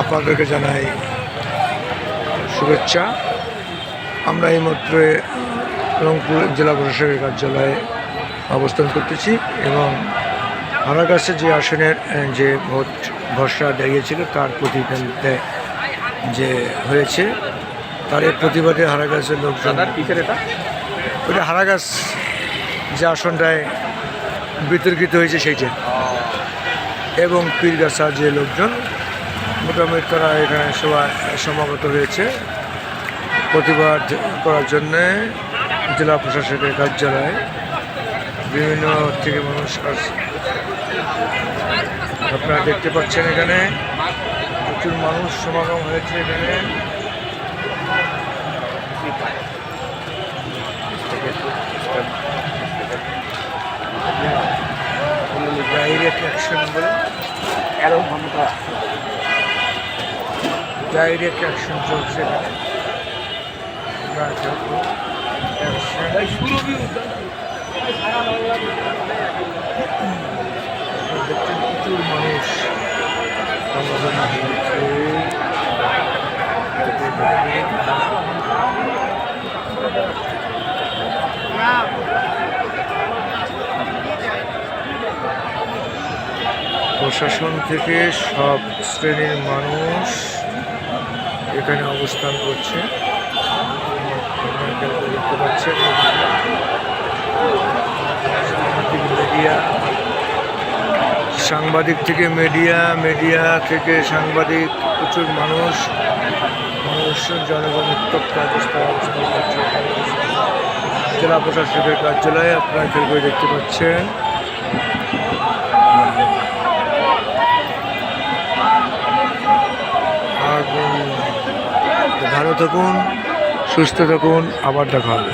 আপনাদেরকে জানাই শুভেচ্ছা। আমরা এইমাত্র রংপুর জেলা প্রশাসকের কার্যালয়ে অবস্থান করতেছি এবং হারাগাছে যে আসনের যে ভোট ভরসা দাঁড়িয়েছিল তার প্রতিদ্বন্দ্বিতা যে হয়েছে তার এই প্রতিবাদে হারাগাছের লোকজন ওটা হারাগাছ যে আসনটায় বিতর্কিত হয়েছে সেইটা এবং পীরগাছা যে লোকজন মোটামুটি তারা এখানে সবাই সমাগত হয়েছে প্রতিবাদ করার জন্যে জেলা প্রশাসকের কার্যালয়ে বিভিন্ন থেকে মানুষ আসছে। আপনারা দেখতে পাচ্ছেন এখানে প্রচুর মানুষ সমাগম হয়েছে এখানে। ডাইরেক্ট অ্যাকশন বলে ডাইরেক্ট অ্যাকশন চলছে প্রচুর মানুষ প্রশাসন থেকে সব শ্রেণীর মানুষ এখানে অবস্থান করছে। দেখতে পাচ্ছেন সাংবাদিক থেকে মিডিয়া থেকে সাংবাদিক, প্রচুর মানুষ জনগণ উত্তপ্ত অবস্থান করছে জেলা প্রশাসকের কার্যালয়ে। আপনারা কেউ দেখতে পাচ্ছেন। আর ভালো থাকুন, সুস্থ থাকুন, আবার দেখা হবে।